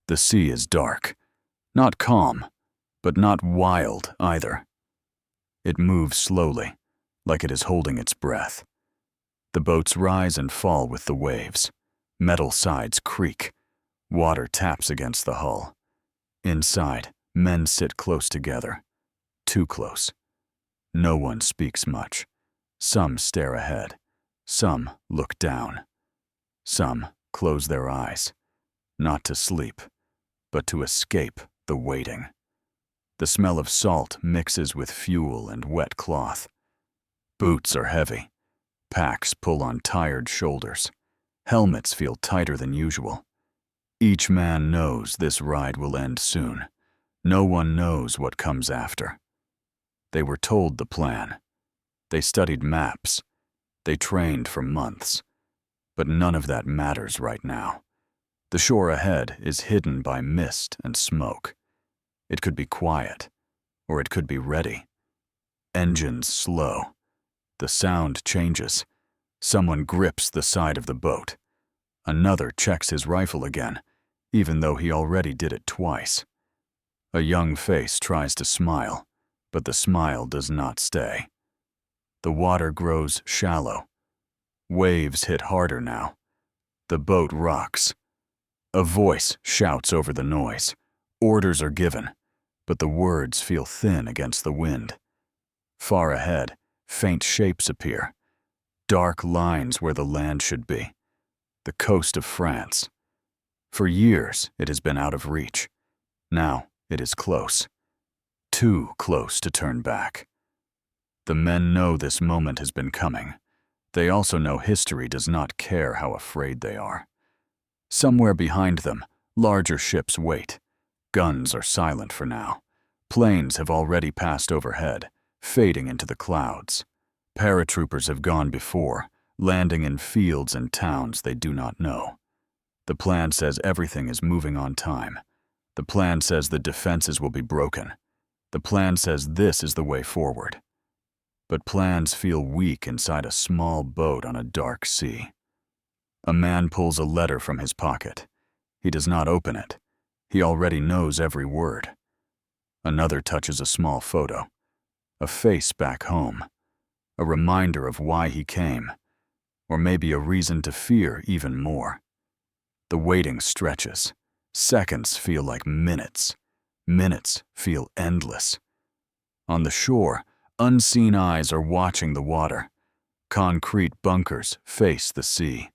The sea is dark, not calm, but not wild either. It moves slowly, like it is holding its breath. The boats rise and fall with the waves. Metal sides creak. Water taps against the hull. Inside, men sit close together. Too close. No one speaks much. Some stare ahead. Some look down. Some close their eyes, not to sleep, but to escape the waiting. The smell of salt mixes with fuel and wet cloth. Boots are heavy. Packs pull on tired shoulders. Helmets feel tighter than usual. Each man knows this ride will end soon. No one knows what comes after. They were told the plan. They studied maps. They trained for months. But none of that matters right now. The shore ahead is hidden by mist and smoke. It could be quiet, or it could be ready. Engines slow. The sound changes. Someone grips the side of the boat. Another checks his rifle again, even though he already did it twice. A young face tries to smile, but the smile does not stay. The water grows shallow. Waves hit harder now. The boat rocks. A voice shouts over the noise. Orders are given, but the words feel thin against the wind. Far ahead, faint shapes appear. Dark lines where the land should be. The coast of France. For years, it has been out of reach. Now, it is close. Too close to turn back. The men know this moment has been coming. They also know history does not care how afraid they are. Somewhere behind them, larger ships wait. Guns are silent for now. Planes have already passed overhead, fading into the clouds. Paratroopers have gone before, landing in fields and towns they do not know. The plan says everything is moving on time. The plan says the defenses will be broken. The plan says this is the way forward. But plans feel weak inside a small boat on a dark sea. A man pulls a letter from his pocket. He does not open it. He already knows every word. Another touches a small photo. A face back home. A reminder of why he came. Or maybe a reason to fear even more. The waiting stretches. Seconds feel like minutes. Minutes feel endless. On the shore, unseen eyes are watching the water. Concrete bunkers face the sea.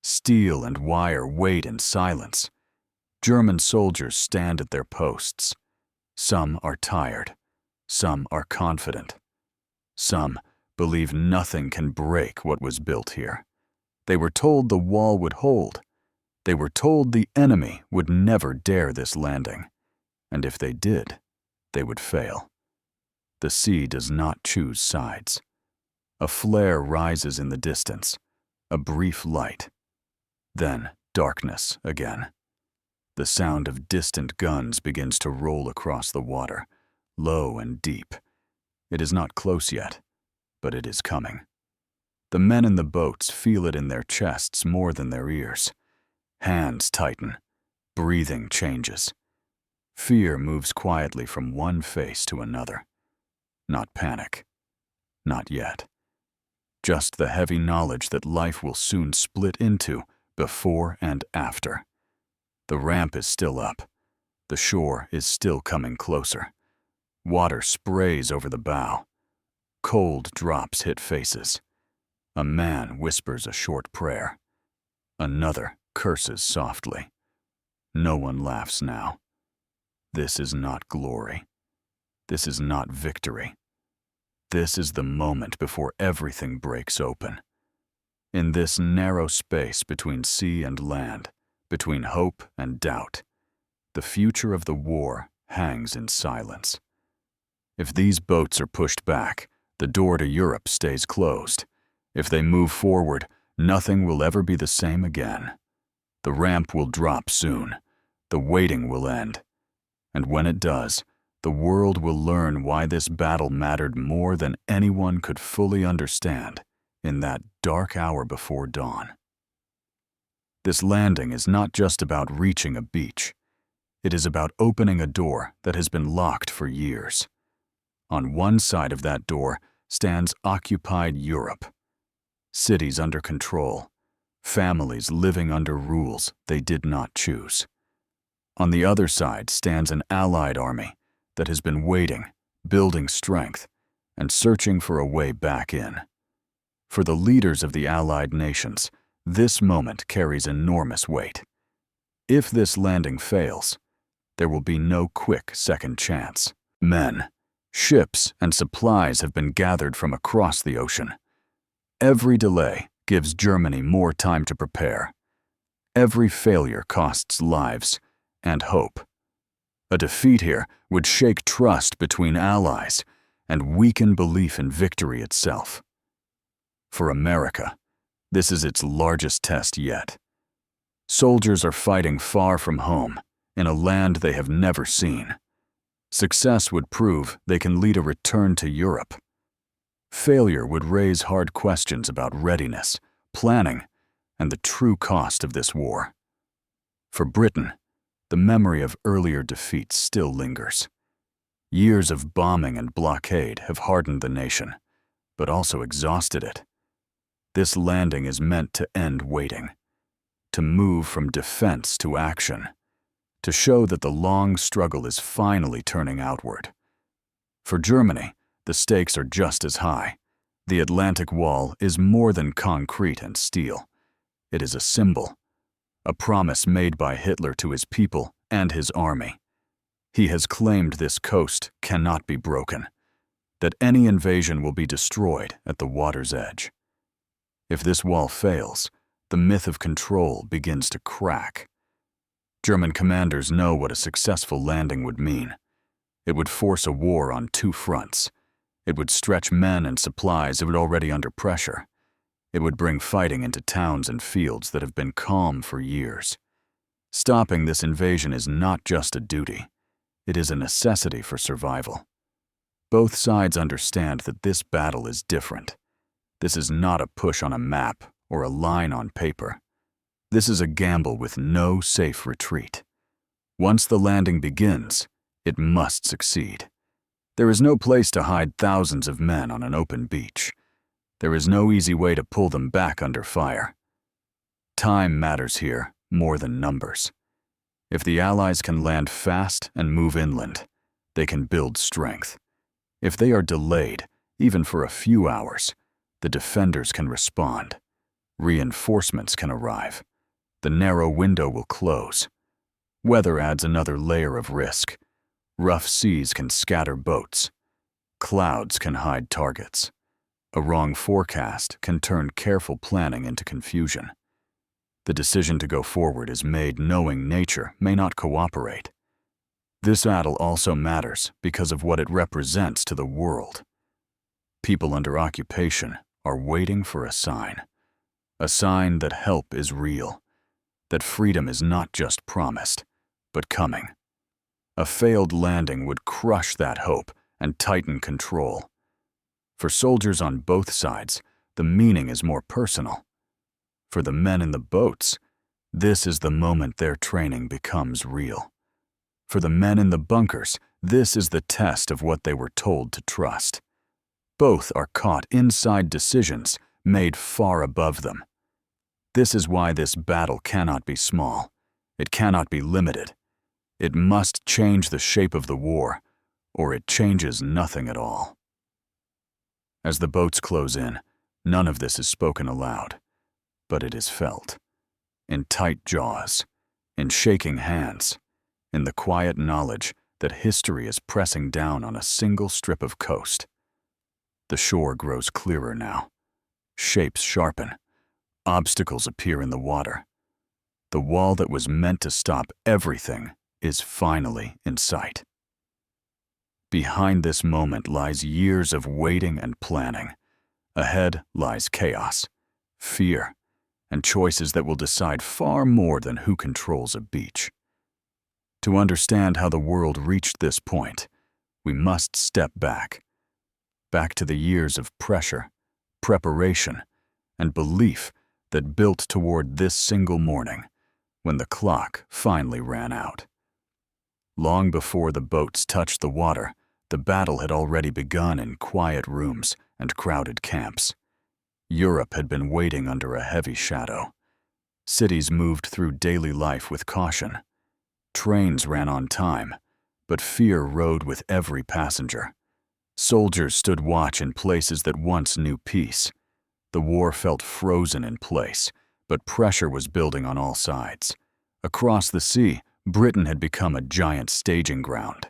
Steel and wire wait in silence. German soldiers stand at their posts. Some are tired. Some are confident. Some believe nothing can break what was built here. They were told the wall would hold. They were told the enemy would never dare this landing. And if they did, they would fail. The sea does not choose sides. A flare rises in the distance, a brief light. Then darkness again. The sound of distant guns begins to roll across the water, low and deep. It is not close yet, but it is coming. The men in the boats feel it in their chests more than their ears. Hands tighten. Breathing changes. Fear moves quietly from one face to another. Not panic. Not yet. Just the heavy knowledge that life will soon split into before and after. The ramp is still up. The shore is still coming closer. Water sprays over the bow. Cold drops hit faces. A man whispers a short prayer. Another curses softly. No one laughs now. This is not glory. This is not victory. This is the moment before everything breaks open. In this narrow space between sea and land, between hope and doubt, the future of the war hangs in silence. If these boats are pushed back, the door to Europe stays closed. If they move forward, nothing will ever be the same again. The ramp will drop soon. The waiting will end. And when it does, the world will learn why this battle mattered more than anyone could fully understand in that dark hour before dawn. This landing is not just about reaching a beach. It is about opening a door that has been locked for years. On one side of that door stands occupied Europe. Cities under control, families living under rules they did not choose. On the other side stands an allied army that has been waiting, building strength, and searching for a way back in. For the leaders of the allied nations, this moment carries enormous weight. If this landing fails, there will be no quick second chance. Men, ships, and supplies have been gathered from across the ocean. Every delay gives Germany more time to prepare. Every failure costs lives and hope. A defeat here would shake trust between allies and weaken belief in victory itself. For America, this is its largest test yet. Soldiers are fighting far from home, in a land they have never seen. Success would prove they can lead a return to Europe. Failure would raise hard questions about readiness, planning, and the true cost of this war. For Britain, the memory of earlier defeats still lingers. Years of bombing and blockade have hardened the nation, but also exhausted it. This landing is meant to end waiting, to move from defense to action, to show that the long struggle is finally turning outward. For Germany, the stakes are just as high. The Atlantic Wall is more than concrete and steel. It is a symbol, a promise made by Hitler to his people and his army. He has claimed this coast cannot be broken, that any invasion will be destroyed at the water's edge. If this wall fails, the myth of control begins to crack. German commanders know what a successful landing would mean. It would force a war on two fronts. It would stretch men and supplies that were already under pressure. It would bring fighting into towns and fields that have been calm for years. Stopping this invasion is not just a duty. It is a necessity for survival. Both sides understand that this battle is different. This is not a push on a map or a line on paper. This is a gamble with no safe retreat. Once the landing begins, it must succeed. There is no place to hide thousands of men on an open beach. There is no easy way to pull them back under fire. Time matters here more than numbers. If the Allies can land fast and move inland, they can build strength. If they are delayed, even for a few hours, the defenders can respond. Reinforcements can arrive. The narrow window will close. Weather adds another layer of risk. Rough seas can scatter boats. Clouds can hide targets. A wrong forecast can turn careful planning into confusion. The decision to go forward is made knowing nature may not cooperate. This battle also matters because of what it represents to the world. People under occupation are waiting for a sign that help is real, that freedom is not just promised, but coming. A failed landing would crush that hope and tighten control. For soldiers on both sides, the meaning is more personal. For the men in the boats, this is the moment their training becomes real. For the men in the bunkers, this is the test of what they were told to trust. Both are caught inside decisions made far above them. This is why this battle cannot be small. It cannot be limited. It must change the shape of the war, or it changes nothing at all. As the boats close in, none of this is spoken aloud, but it is felt. In tight jaws, in shaking hands, in the quiet knowledge that history is pressing down on a single strip of coast. The shore grows clearer now. Shapes sharpen. Obstacles appear in the water. The wall that was meant to stop everything is finally in sight. Behind this moment lies years of waiting and planning. Ahead lies chaos, fear, and choices that will decide far more than who controls a beach. To understand how the world reached this point, we must step back to the years of pressure, preparation, and belief that built toward this single morning when the clock finally ran out. Long before the boats touched the water, the battle had already begun in quiet rooms and crowded camps. Europe had been waiting under a heavy shadow. Cities moved through daily life with caution. Trains ran on time, but fear rode with every passenger. Soldiers stood watch in places that once knew peace. The war felt frozen in place, but pressure was building on all sides. Across the sea, Britain had become a giant staging ground.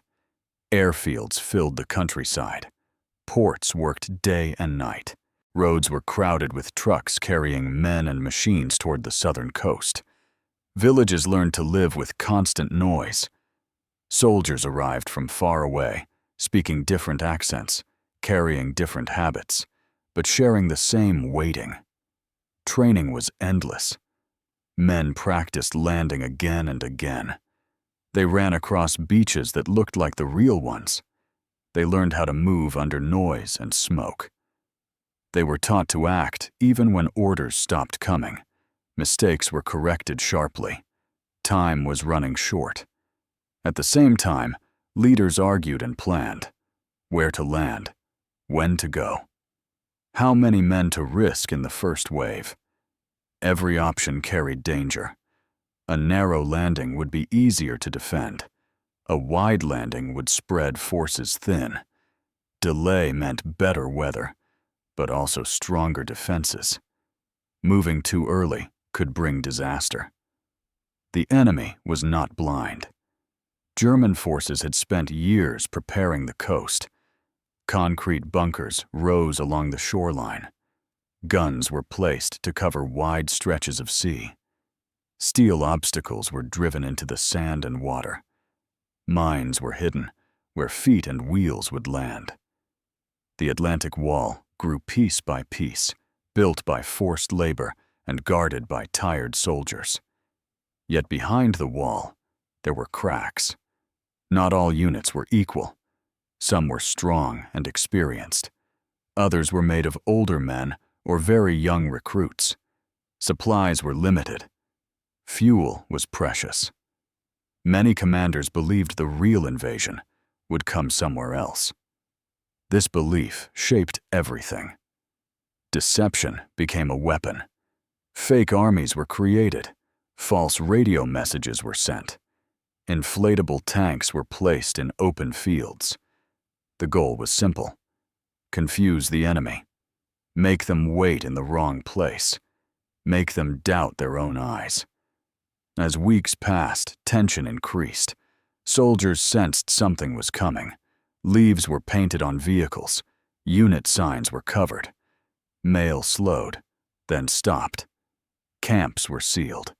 Airfields filled the countryside. Ports worked day and night. Roads were crowded with trucks carrying men and machines toward the southern coast. Villages learned to live with constant noise. Soldiers arrived from far away, speaking different accents, carrying different habits, but sharing the same waiting. Training was endless. Men practiced landing again and again. They ran across beaches that looked like the real ones. They learned how to move under noise and smoke. They were taught to act even when orders stopped coming. Mistakes were corrected sharply. Time was running short. At the same time, leaders argued and planned. Where to land, when to go, how many men to risk in the first wave. Every option carried danger. A narrow landing would be easier to defend. A wide landing would spread forces thin. Delay meant better weather, but also stronger defenses. Moving too early could bring disaster. The enemy was not blind. German forces had spent years preparing the coast. Concrete bunkers rose along the shoreline. Guns were placed to cover wide stretches of sea. Steel obstacles were driven into the sand and water. Mines were hidden where feet and wheels would land. The Atlantic Wall grew piece by piece, built by forced labor and guarded by tired soldiers. Yet behind the wall, there were cracks. Not all units were equal. Some were strong and experienced. Others were made of older men or very young recruits. Supplies were limited. Fuel was precious. Many commanders believed the real invasion would come somewhere else. This belief shaped everything. Deception became a weapon. Fake armies were created. False radio messages were sent. Inflatable tanks were placed in open fields. The goal was simple: confuse the enemy. Make them wait in the wrong place. Make them doubt their own eyes. As weeks passed, tension increased. Soldiers sensed something was coming. Leaves were painted on vehicles. Unit signs were covered. Mail slowed, then stopped. Camps were sealed.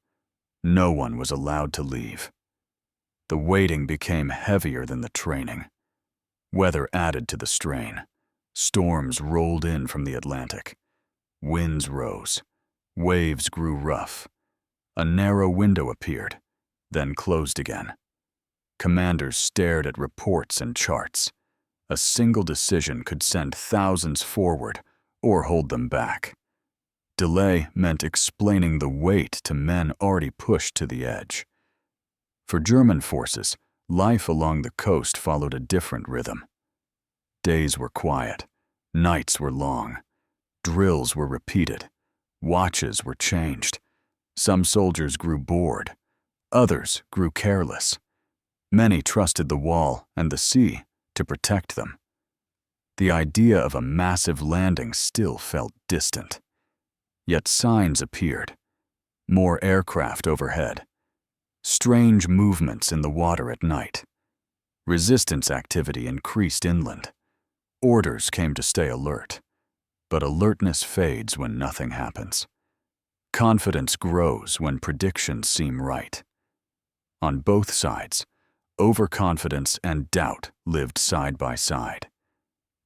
No one was allowed to leave. The waiting became heavier than the training. Weather added to the strain. Storms rolled in from the Atlantic. Winds rose. Waves grew rough. A narrow window appeared, then closed again. Commanders stared at reports and charts. A single decision could send thousands forward or hold them back. Delay meant explaining the weight to men already pushed to the edge. For German forces, life along the coast followed a different rhythm. Days were quiet. Nights were long. Drills were repeated. Watches were changed. Some soldiers grew bored. Others grew careless. Many trusted the wall and the sea to protect them. The idea of a massive landing still felt distant. Yet signs appeared. More aircraft overhead. Strange movements in the water at night. Resistance activity increased inland. Orders came to stay alert. But alertness fades when nothing happens. Confidence grows when predictions seem right. On both sides, overconfidence and doubt lived side by side.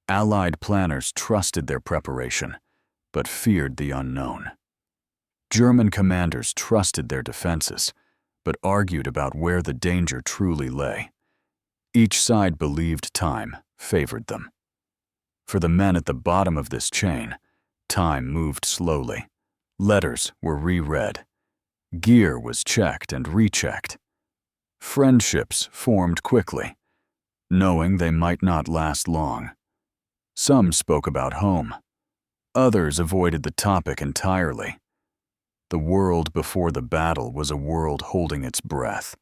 Allied planners trusted their preparation, but feared the unknown. German commanders trusted their defenses, but argued about where the danger truly lay. Each side believed time favored them. For the men at the bottom of this chain, time moved slowly. Letters were reread. Gear was checked and rechecked. Friendships formed quickly, knowing they might not last long. Some spoke about home. Others avoided the topic entirely. The world before the battle was a world holding its breath.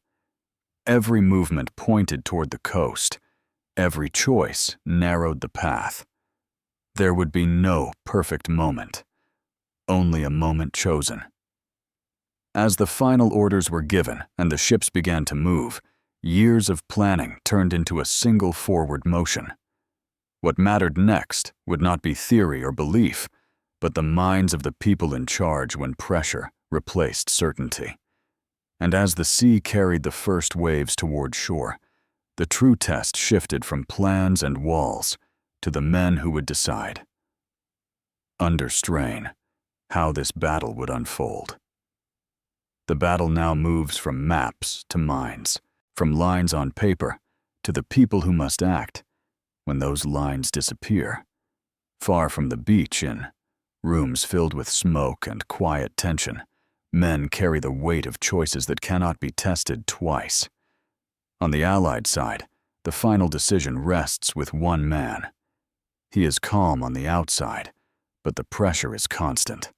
Every movement pointed toward the coast. Every choice narrowed the path. There would be no perfect moment, only a moment chosen. As the final orders were given and the ships began to move, years of planning turned into a single forward motion. What mattered next would not be theory or belief, but the minds of the people in charge when pressure replaced certainty. And as the sea carried the first waves toward shore, the true test shifted from plans and walls to the men who would decide, under strain, how this battle would unfold. The battle now moves from maps to minds, from lines on paper to the people who must act when those lines disappear. Far from the beach, in rooms filled with smoke and quiet tension, men carry the weight of choices that cannot be tested twice. On the Allied side, the final decision rests with one man. He is calm on the outside, but the pressure is constant.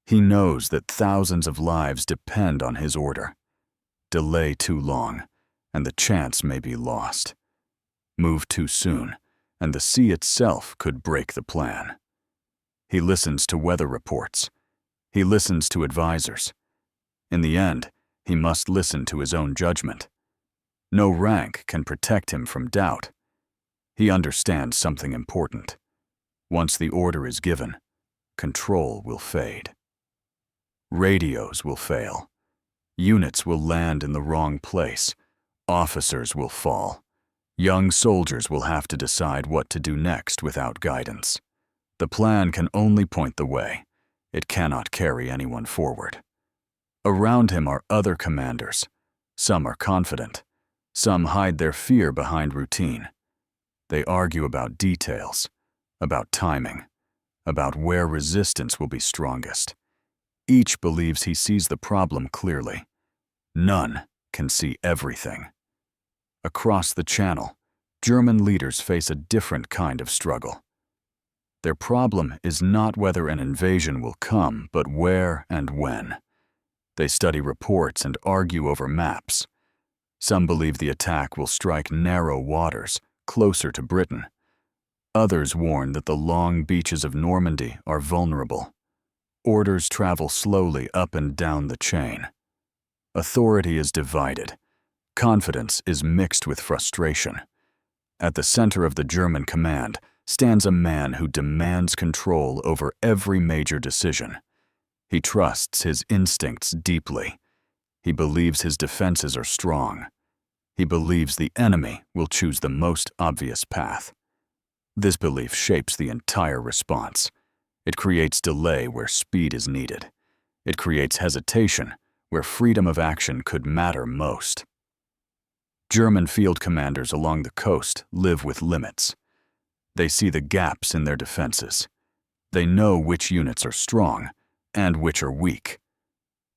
He knows that thousands of lives depend on his order. Delay too long, and the chance may be lost. Move too soon, and the sea itself could break the plan. He listens to weather reports. He listens to advisors. In the end, he must listen to his own judgment. No rank can protect him from doubt. He understands something important. Once the order is given, control will fade. Radios will fail. Units will land in the wrong place. Officers will fall. Young soldiers will have to decide what to do next without guidance. The plan can only point the way. It cannot carry anyone forward. Around him are other commanders. Some are confident. Some hide their fear behind routine. They argue about details, about timing, about where resistance will be strongest. Each believes he sees the problem clearly. None can see everything. Across the channel, German leaders face a different kind of struggle. Their problem is not whether an invasion will come, but where and when. They study reports and argue over maps. Some believe the attack will strike narrow waters, closer to Britain. Others warn that the long beaches of Normandy are vulnerable. Orders travel slowly up and down the chain. Authority is divided. Confidence is mixed with frustration. At the center of the German command stands a man who demands control over every major decision. He trusts his instincts deeply. He believes his defenses are strong. He believes the enemy will choose the most obvious path. This belief shapes the entire response. It creates delay where speed is needed. It creates hesitation where freedom of action could matter most. German field commanders along the coast live with limits. They see the gaps in their defenses. They know which units are strong and which are weak.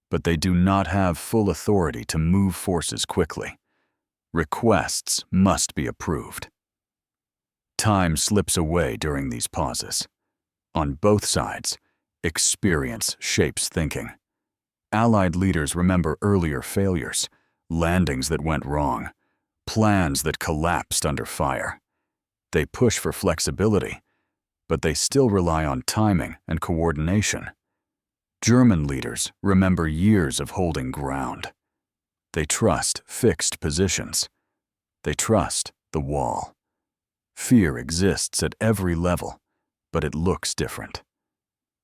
But they do not have full authority to move forces quickly. Requests must be approved. Time slips away during these pauses. On both sides, experience shapes thinking. Allied leaders remember earlier failures, landings that went wrong, plans that collapsed under fire. They push for flexibility, but they still rely on timing and coordination. German leaders remember years of holding ground. They trust fixed positions. They trust the wall. Fear exists at every level, but it looks different.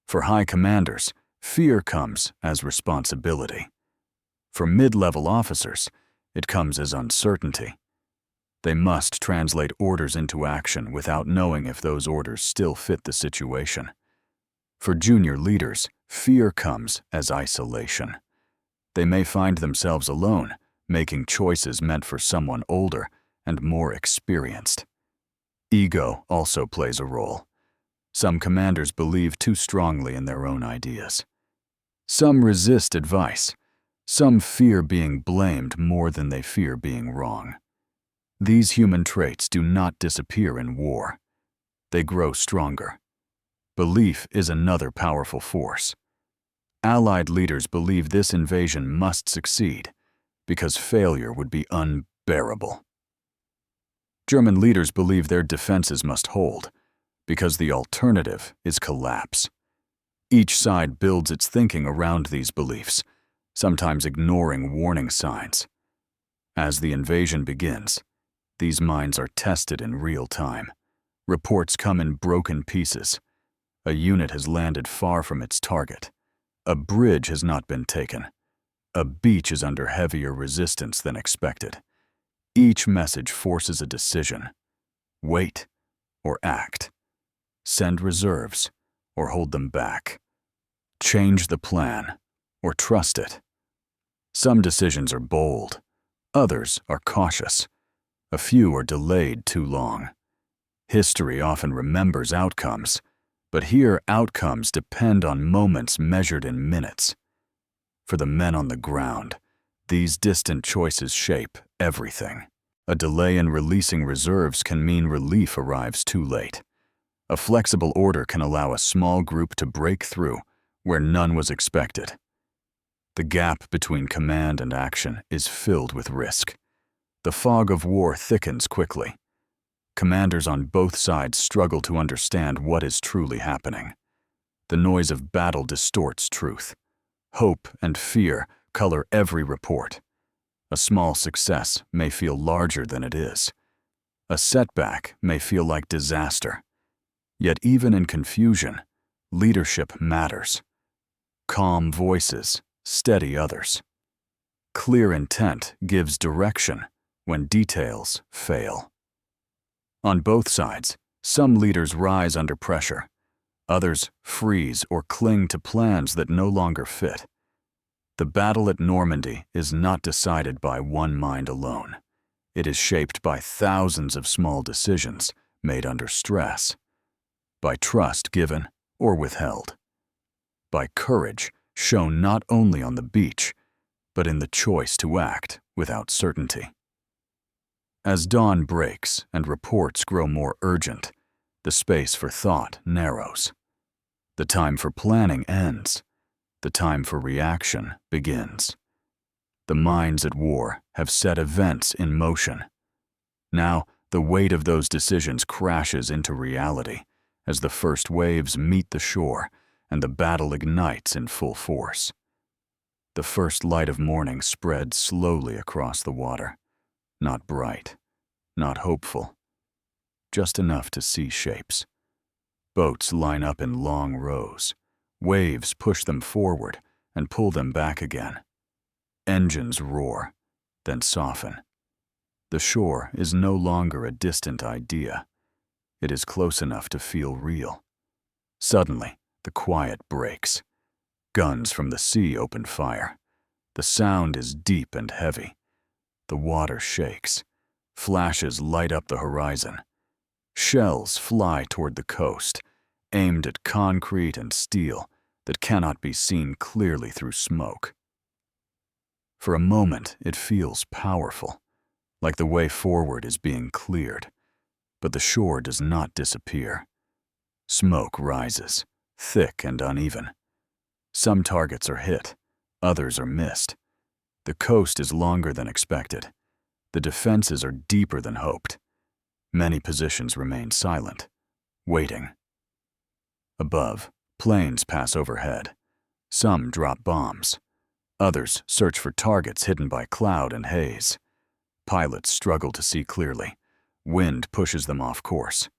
For high commanders, fear comes as responsibility. For mid-level officers, it comes as uncertainty. They must translate orders into action without knowing if those orders still fit the situation. For junior leaders, fear comes as isolation. They may find themselves alone, making choices meant for someone older and more experienced. Ego also plays a role. Some commanders believe too strongly in their own ideas. Some resist advice. Some fear being blamed more than they fear being wrong. These human traits do not disappear in war. They grow stronger. Belief is another powerful force. Allied leaders believe this invasion must succeed because failure would be unbearable. German leaders believe their defenses must hold because the alternative is collapse. Each side builds its thinking around these beliefs, sometimes ignoring warning signs. As the invasion begins, these minds are tested in real time. Reports come in broken pieces. A unit has landed far from its target. A bridge has not been taken. A beach is under heavier resistance than expected. Each message forces a decision. Wait or act. Send reserves or hold them back. Change the plan or trust it. Some decisions are bold. Others are cautious. A few are delayed too long. History often remembers outcomes, but here outcomes depend on moments measured in minutes. For the men on the ground, these distant choices shape everything. A delay in releasing reserves can mean relief arrives too late. A flexible order can allow a small group to break through where none was expected. The gap between command and action is filled with risk. The fog of war thickens quickly. Commanders on both sides struggle to understand what is truly happening. The noise of battle distorts truth. Hope and fear color every report. A small success may feel larger than it is. A setback may feel like disaster. Yet even in confusion, leadership matters. Calm voices steady others. Clear intent gives direction when details fail. On both sides, some leaders rise under pressure. Others freeze or cling to plans that no longer fit. The battle at Normandy is not decided by one mind alone. It is shaped by thousands of small decisions made under stress, by trust given or withheld, by courage shown not only on the beach, but in the choice to act without certainty. As dawn breaks and reports grow more urgent, the space for thought narrows. The time for planning ends. The time for reaction begins. The minds at war have set events in motion. Now, the weight of those decisions crashes into reality as the first waves meet the shore and the battle ignites in full force. The first light of morning spreads slowly across the water, not bright, not hopeful, just enough to see shapes. Boats line up in long rows. Waves push them forward and pull them back again. Engines roar, then soften. The shore is no longer a distant idea. It is close enough to feel real. Suddenly, the quiet breaks. Guns from the sea open fire. The sound is deep and heavy. The water shakes. Flashes light up the horizon. Shells fly toward the coast, aimed at concrete and steel that cannot be seen clearly through smoke. For a moment, it feels powerful, like the way forward is being cleared, but the shore does not disappear. Smoke rises, thick and uneven. Some targets are hit, others are missed. The coast is longer than expected. The defenses are deeper than hoped. Many positions remain silent, waiting. Above, planes pass overhead. Some drop bombs. Others search for targets hidden by cloud and haze. Pilots struggle to see clearly. Wind pushes them off course.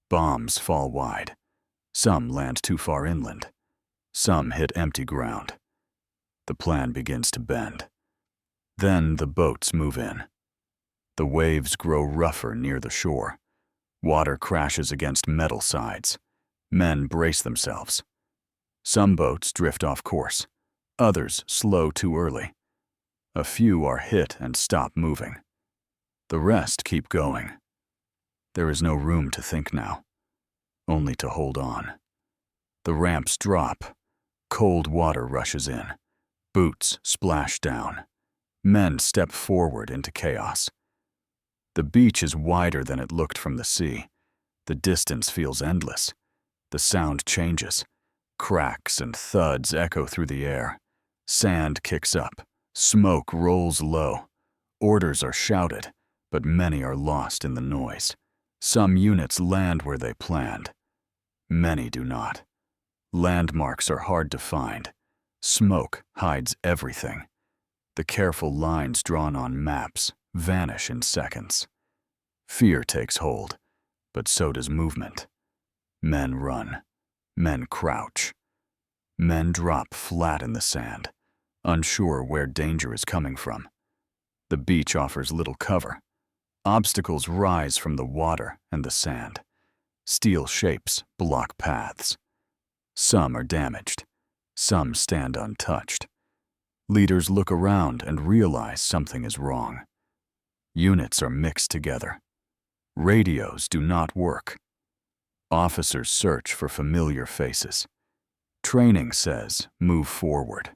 Bombs fall wide. Some land too far inland. Some hit empty ground. The plan begins to bend. Then the boats move in. The waves grow rougher near the shore. Water crashes against metal sides. Men brace themselves. Some boats drift off course. Others slow too early. A few are hit and stop moving. The rest keep going. There is no room to think now, only to hold on. The ramps drop. Cold water rushes in. Boots splash down. Men step forward into chaos. The beach is wider than it looked from the sea. The distance feels endless. The sound changes. Cracks and thuds echo through the air. Sand kicks up. Smoke rolls low. Orders are shouted, but many are lost in the noise. Some units land where they planned. Many do not. Landmarks are hard to find. Smoke hides everything. The careful lines drawn on maps vanish in seconds. Fear takes hold, but so does movement. Men run. Men crouch. Men drop flat in the sand, unsure where danger is coming from. The beach offers little cover. Obstacles rise from the water and the sand. Steel shapes block paths. Some are damaged. Some stand untouched. Leaders look around and realize something is wrong. Units are mixed together. Radios do not work. Officers search for familiar faces. Training says move forward.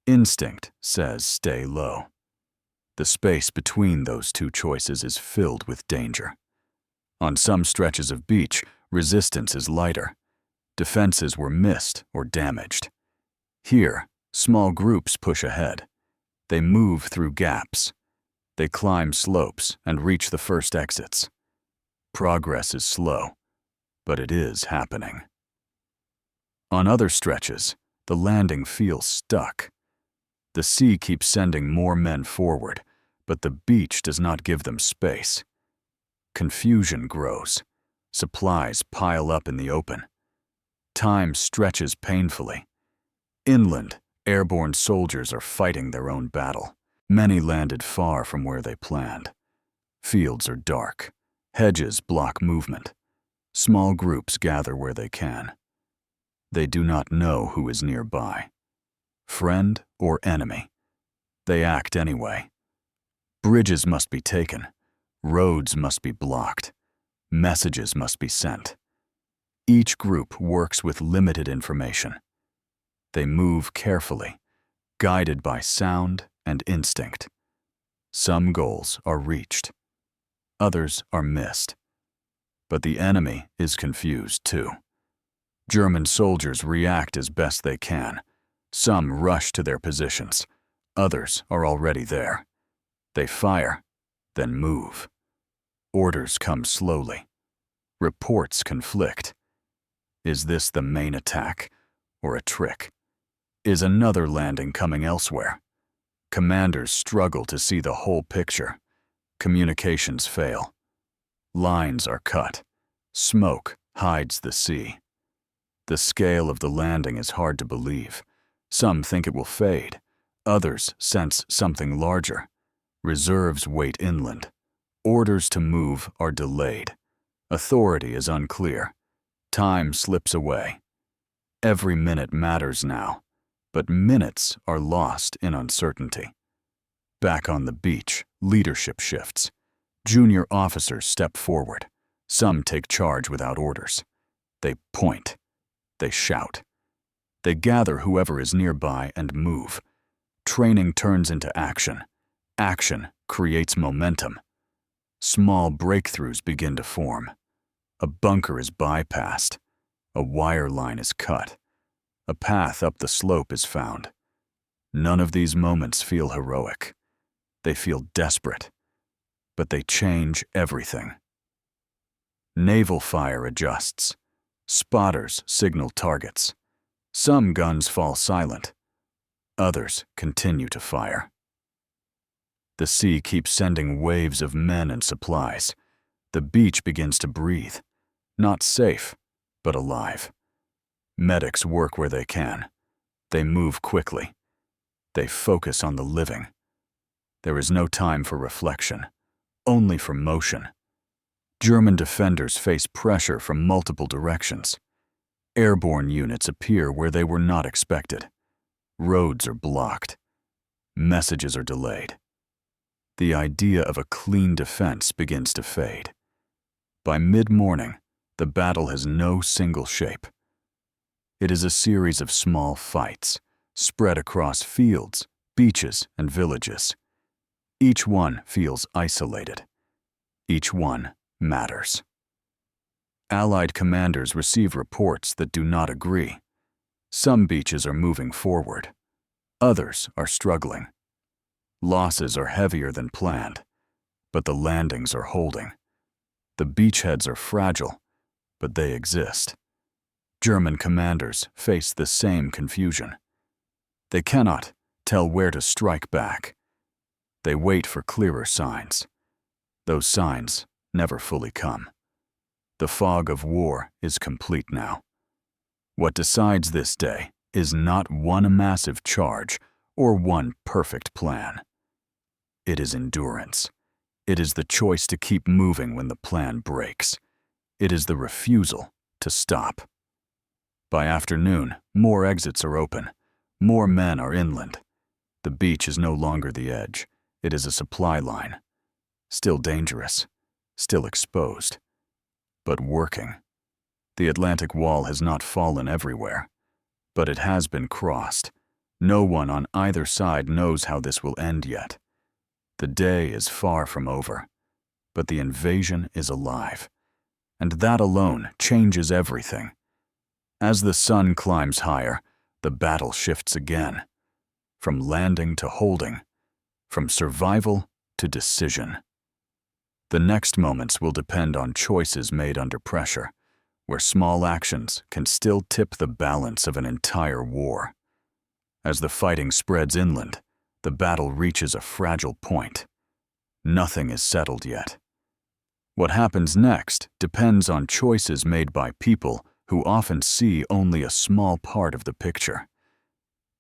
Instinct says stay low. The space between those two choices is filled with danger. On some stretches of beach, resistance is lighter. Defenses were missed or damaged. Here, small groups push ahead. They move through gaps. They climb slopes and reach the first exits. Progress is slow, but it is happening. On other stretches, the landing feels stuck. The sea keeps sending more men forward, but the beach does not give them space. Confusion grows. Supplies pile up in the open. Time stretches painfully. Inland, airborne soldiers are fighting their own battle. Many landed far from where they planned. Fields are dark. Hedges block movement. Small groups gather where they can. They do not know who is nearby. Friend or enemy. They act anyway. Bridges must be taken. Roads must be blocked. Messages must be sent. Each group works with limited information. They move carefully, guided by sound and instinct. Some goals are reached. Others are missed. But the enemy is confused too. German soldiers react as best they can. Some rush to their positions. Others are already there. They fire, then move. Orders come slowly. Reports conflict. Is this the main attack or a trick? Is another landing coming elsewhere? Commanders struggle to see the whole picture. Communications fail. Lines are cut. Smoke hides the sea. The scale of the landing is hard to believe. Some think it will fade. Others sense something larger. Reserves wait inland. Orders to move are delayed. Authority is unclear. Time slips away. Every minute matters now, but minutes are lost in uncertainty. Back on the beach, leadership shifts. Junior officers step forward. Some take charge without orders. They point. They shout. They gather whoever is nearby and move. Training turns into action. Action creates momentum. Small breakthroughs begin to form. A bunker is bypassed. A wire line is cut. A path up the slope is found. None of these moments feel heroic. They feel desperate. But they change everything. Naval fire adjusts. Spotters signal targets. Some guns fall silent. Others continue to fire. The sea keeps sending waves of men and supplies. The beach begins to breathe. Not safe, but alive. Medics work where they can. They move quickly. They focus on the living. There is no time for reflection, only for motion. German defenders face pressure from multiple directions. Airborne units appear where they were not expected. Roads are blocked. Messages are delayed. The idea of a clean defense begins to fade. By mid-morning, the battle has no single shape. It is a series of small fights, spread across fields, beaches, and villages. Each one feels isolated. Each one matters. Allied commanders receive reports that do not agree. Some beaches are moving forward. Others are struggling. Losses are heavier than planned, but the landings are holding. The beachheads are fragile, but they exist. German commanders face the same confusion. They cannot tell where to strike back. They wait for clearer signs. Those signs never fully come. The fog of war is complete now. What decides this day is not one massive charge or one perfect plan. It is endurance. It is the choice to keep moving when the plan breaks. It is the refusal to stop. By afternoon, more exits are open. More men are inland. The beach is no longer the edge. It is a supply line. Still dangerous. Still exposed. But working. The Atlantic Wall has not fallen everywhere, but it has been crossed. No one on either side knows how this will end yet. The day is far from over, but the invasion is alive, and that alone changes everything. As the sun climbs higher, the battle shifts again, from landing to holding, from survival to decision. The next moments will depend on choices made under pressure, where small actions can still tip the balance of an entire war. As the fighting spreads inland, the battle reaches a fragile point. Nothing is settled yet. What happens next depends on choices made by people who often see only a small part of the picture.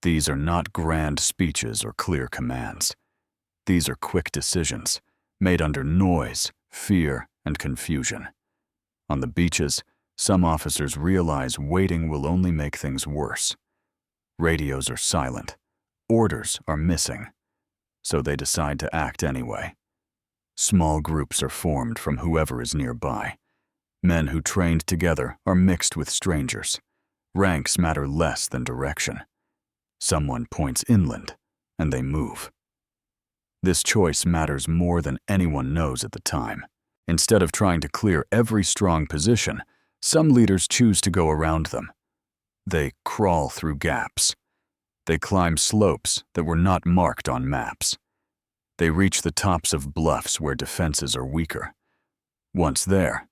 These are not grand speeches or clear commands. These are quick decisions, made under noise, fear, and confusion. On the beaches, some officers realize waiting will only make things worse. Radios are silent. Orders are missing. So they decide to act anyway. Small groups are formed from whoever is nearby. Men who trained together are mixed with strangers. Ranks matter less than direction. Someone points inland, and they move. This choice matters more than anyone knows at the time. Instead of trying to clear every strong position, some leaders choose to go around them. They crawl through gaps. They climb slopes that were not marked on maps. They reach the tops of bluffs where defenses are weaker. Once there,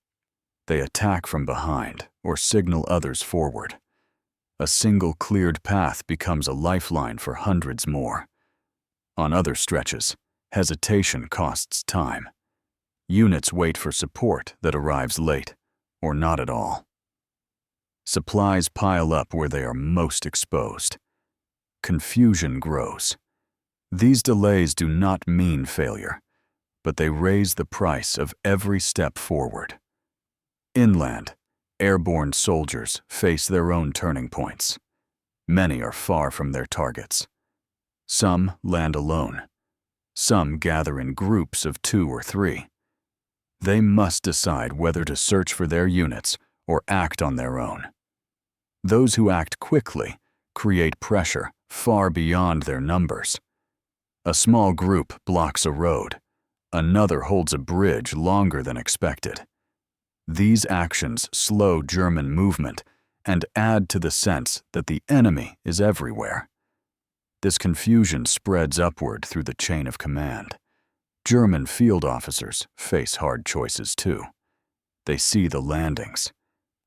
they attack from behind or signal others forward. A single cleared path becomes a lifeline for hundreds more. On other stretches, hesitation costs time. Units wait for support that arrives late, or not at all. Supplies pile up where they are most exposed. Confusion grows. These delays do not mean failure, but they raise the price of every step forward. Inland, airborne soldiers face their own turning points. Many are far from their targets. Some land alone. Some gather in groups of 2 or 3. They must decide whether to search for their units or act on their own. Those who act quickly create pressure far beyond their numbers. A small group blocks a road. Another holds a bridge longer than expected. These actions slow German movement and add to the sense that the enemy is everywhere. This confusion spreads upward through the chain of command. German field officers face hard choices too. They see the landings.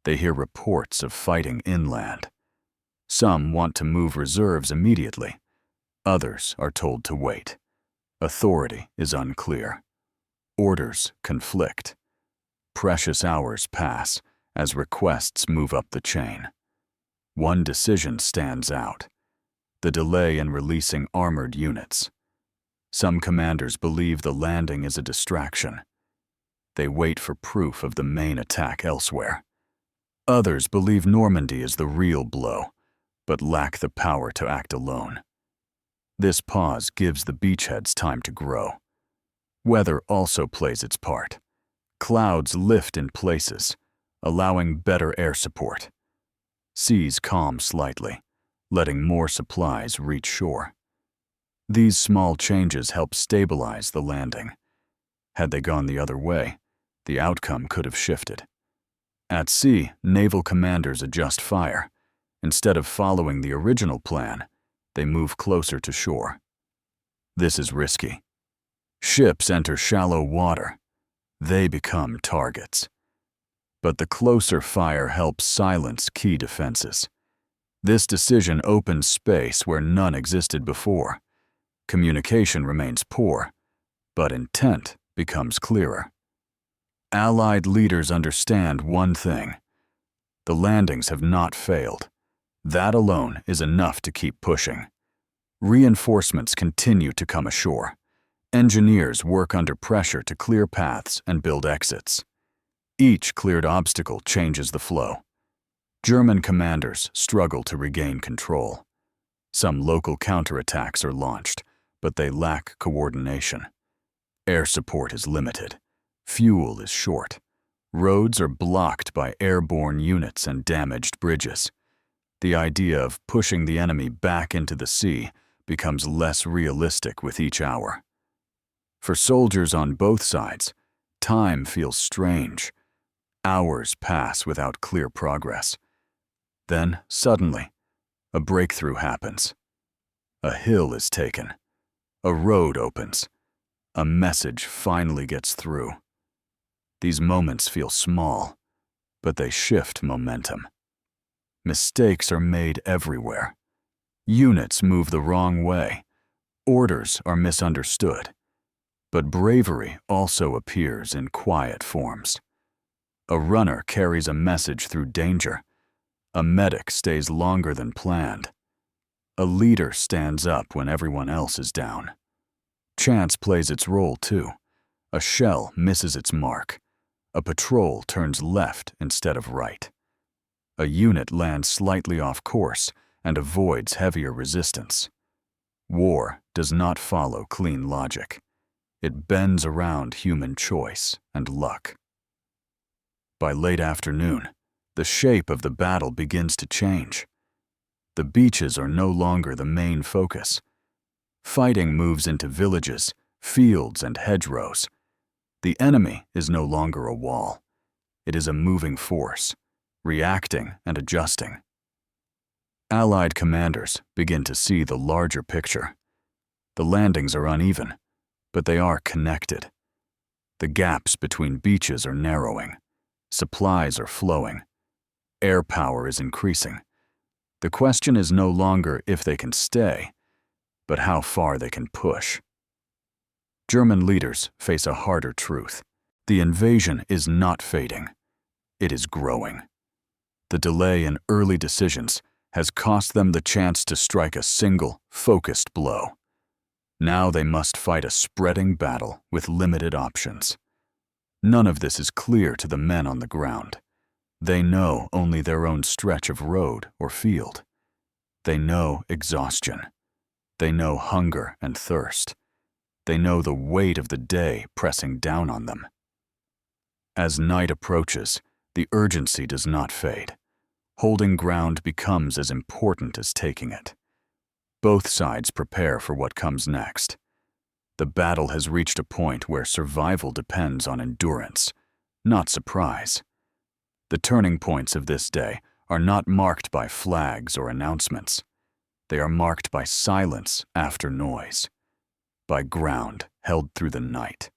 They hear reports of fighting inland. Some want to move reserves immediately. Others are told to wait. Authority is unclear. Orders conflict. Precious hours pass as requests move up the chain. One decision stands out: the delay in releasing armored units. Some commanders believe the landing is a distraction. They wait for proof of the main attack elsewhere. Others believe Normandy is the real blow, but lack the power to act alone. This pause gives the beachheads time to grow. Weather also plays its part. Clouds lift in places, allowing better air support. Seas calm slightly, letting more supplies reach shore. These small changes help stabilize the landing. Had they gone the other way, the outcome could have shifted. At sea, naval commanders adjust fire. Instead of following the original plan, they move closer to shore. This is risky. Ships enter shallow water. They become targets. But the closer fire helps silence key defenses. This decision opens space where none existed before. Communication remains poor, but intent becomes clearer. Allied leaders understand one thing: the landings have not failed. That alone is enough to keep pushing. Reinforcements continue to come ashore. Engineers work under pressure to clear paths and build exits. Each cleared obstacle changes the flow. German commanders struggle to regain control. Some local counterattacks are launched, but they lack coordination. Air support is limited. Fuel is short. Roads are blocked by airborne units and damaged bridges. The idea of pushing the enemy back into the sea becomes less realistic with each hour. For soldiers on both sides, time feels strange. Hours pass without clear progress. Then, suddenly, a breakthrough happens. A hill is taken. A road opens. A message finally gets through. These moments feel small, but they shift momentum. Mistakes are made everywhere. Units move the wrong way. Orders are misunderstood. But bravery also appears in quiet forms. A runner carries a message through danger. A medic stays longer than planned. A leader stands up when everyone else is down. Chance plays its role too. A shell misses its mark. A patrol turns left instead of right. A unit lands slightly off course and avoids heavier resistance. War does not follow clean logic. It bends around human choice and luck. By late afternoon, the shape of the battle begins to change. The beaches are no longer the main focus. Fighting moves into villages, fields, and hedgerows. The enemy is no longer a wall. It is a moving force, reacting and adjusting. Allied commanders begin to see the larger picture. The landings are uneven, but they are connected. The gaps between beaches are narrowing. Supplies are flowing. Air power is increasing. The question is no longer if they can stay, but how far they can push. German leaders face a harder truth. The invasion is not fading. It is growing. The delay in early decisions has cost them the chance to strike a single, focused blow. Now they must fight a spreading battle with limited options. None of this is clear to the men on the ground. They know only their own stretch of road or field. They know exhaustion. They know hunger and thirst. They know the weight of the day pressing down on them. As night approaches, the urgency does not fade. Holding ground becomes as important as taking it. Both sides prepare for what comes next. The battle has reached a point where survival depends on endurance, not surprise. The turning points of this day are not marked by flags or announcements. They are marked by silence after noise, by ground held through the night,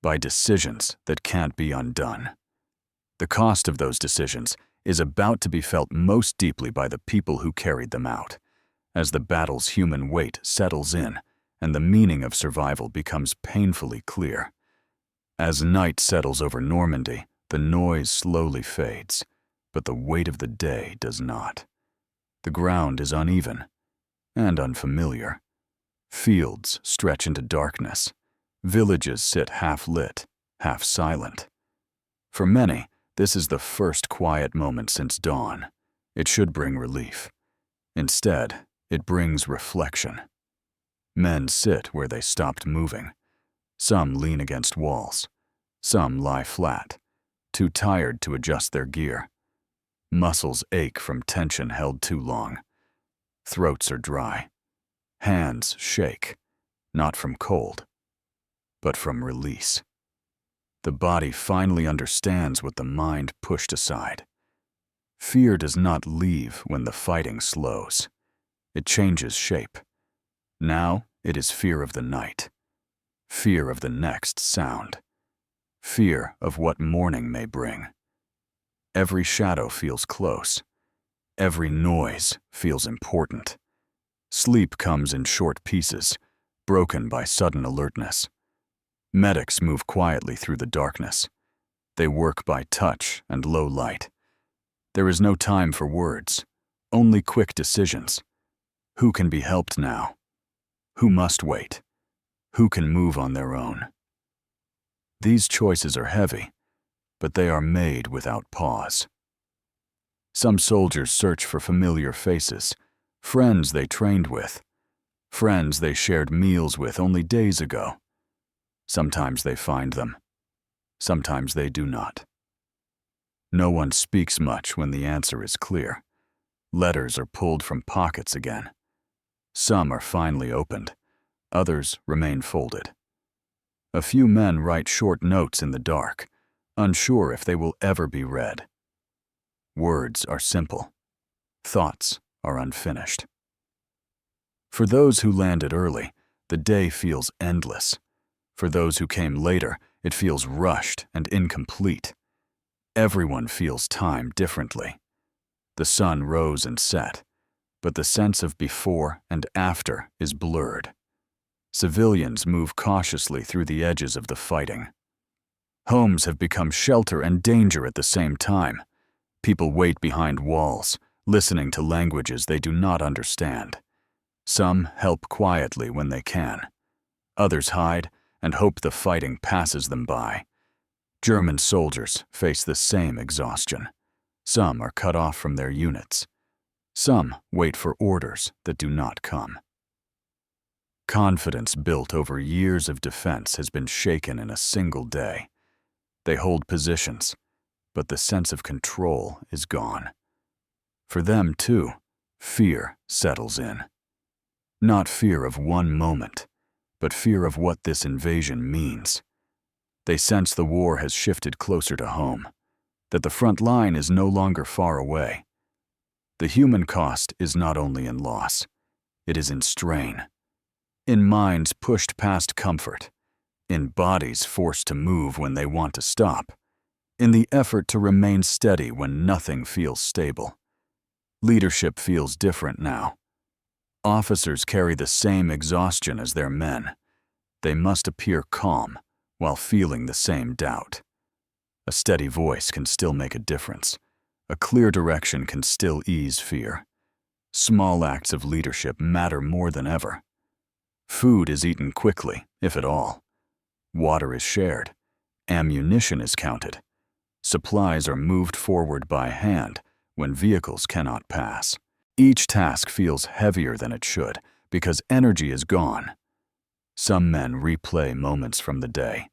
by decisions that can't be undone. The cost of those decisions is about to be felt most deeply by the people who carried them out, as the battle's human weight settles in and the meaning of survival becomes painfully clear. As night settles over Normandy, the noise slowly fades, but the weight of the day does not. The ground is uneven and unfamiliar. Fields stretch into darkness. Villages sit half-lit, half-silent. For many, this is the first quiet moment since dawn. It should bring relief. Instead, it brings reflection. Men sit where they stopped moving. Some lean against walls. Some lie flat, too tired to adjust their gear. Muscles ache from tension held too long. Throats are dry. Hands shake, not from cold, but from release. The body finally understands what the mind pushed aside. Fear does not leave when the fighting slows. It changes shape. Now it is fear of the night, fear of the next sound, fear of what morning may bring. Every shadow feels close. Every noise feels important. Sleep comes in short pieces, broken by sudden alertness. Medics move quietly through the darkness. They work by touch and low light. There is no time for words, only quick decisions. Who can be helped now? Who must wait? Who can move on their own? These choices are heavy, but they are made without pause. Some soldiers search for familiar faces, friends they trained with, friends they shared meals with only days ago. Sometimes they find them, sometimes they do not. No one speaks much when the answer is clear. Letters are pulled from pockets again. Some are finally opened, others remain folded. A few men write short notes in the dark, unsure if they will ever be read. Words are simple. Thoughts are unfinished. For those who landed early, the day feels endless. For those who came later, it feels rushed and incomplete. Everyone feels time differently. The sun rose and set, but the sense of before and after is blurred. Civilians move cautiously through the edges of the fighting. Homes have become shelter and danger at the same time. People wait behind walls, listening to languages they do not understand. Some help quietly when they can. Others hide and hope the fighting passes them by. German soldiers face the same exhaustion. Some are cut off from their units. Some wait for orders that do not come. Confidence built over years of defense has been shaken in a single day. They hold positions, but the sense of control is gone. For them, too, fear settles in. Not fear of one moment, but fear of what this invasion means. They sense the war has shifted closer to home, that the front line is no longer far away. The human cost is not only in loss, it is in strain, in minds pushed past comfort, in bodies forced to move when they want to stop, in the effort to remain steady when nothing feels stable. Leadership feels different now. Officers carry the same exhaustion as their men. They must appear calm while feeling the same doubt. A steady voice can still make a difference. A clear direction can still ease fear. Small acts of leadership matter more than ever. Food is eaten quickly, if at all. Water is shared. Ammunition is counted. Supplies are moved forward by hand when vehicles cannot pass. Each task feels heavier than it should because energy is gone. Some men replay moments from the day.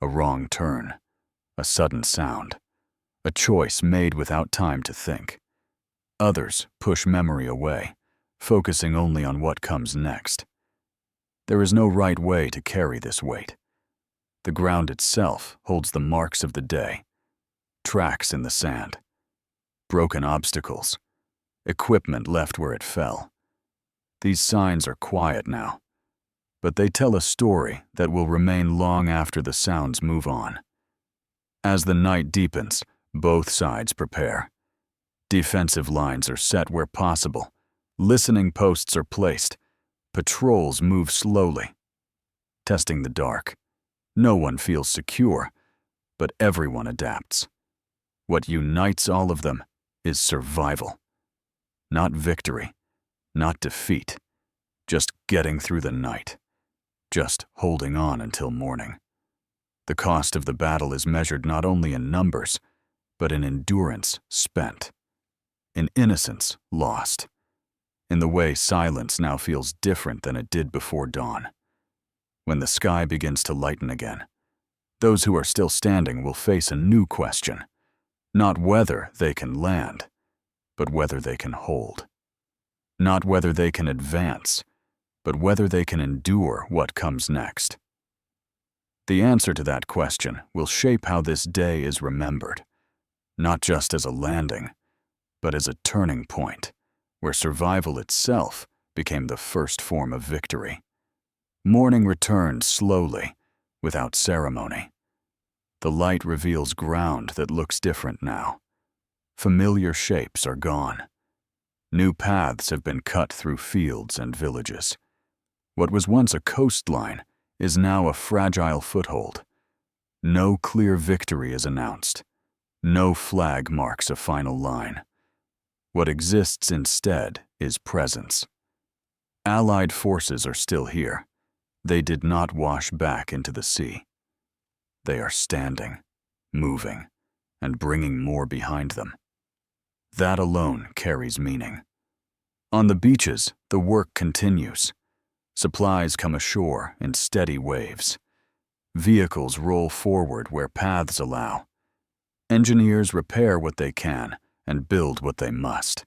A wrong turn, a sudden sound, a choice made without time to think. Others push memory away, focusing only on what comes next. There is no right way to carry this weight. The ground itself holds the marks of the day. Tracks in the sand, broken obstacles, equipment left where it fell. These signs are quiet now, but they tell a story that will remain long after the sounds move on. As the night deepens, both sides prepare. Defensive lines are set where possible. Listening posts are placed. Patrols move slowly, testing the dark. No one feels secure, but everyone adapts. What unites all of them is survival. Not victory, not defeat, just getting through the night, just holding on until morning. The cost of the battle is measured not only in numbers, but in endurance spent, in innocence lost, in the way silence now feels different than it did before dawn. When the sky begins to lighten again, those who are still standing will face a new question, not whether they can land, but whether they can hold. Not whether they can advance, but whether they can endure what comes next. The answer to that question will shape how this day is remembered, not just as a landing, but as a turning point where survival itself became the first form of victory. Morning returned slowly, without ceremony. The light reveals ground that looks different now. Familiar shapes are gone. New paths have been cut through fields and villages. What was once a coastline is now a fragile foothold. No clear victory is announced. No flag marks a final line. What exists instead is presence. Allied forces are still here. They did not wash back into the sea. They are standing, moving, and bringing more behind them. That alone carries meaning. On the beaches, the work continues. Supplies come ashore in steady waves. Vehicles roll forward where paths allow. Engineers repair what they can and build what they must.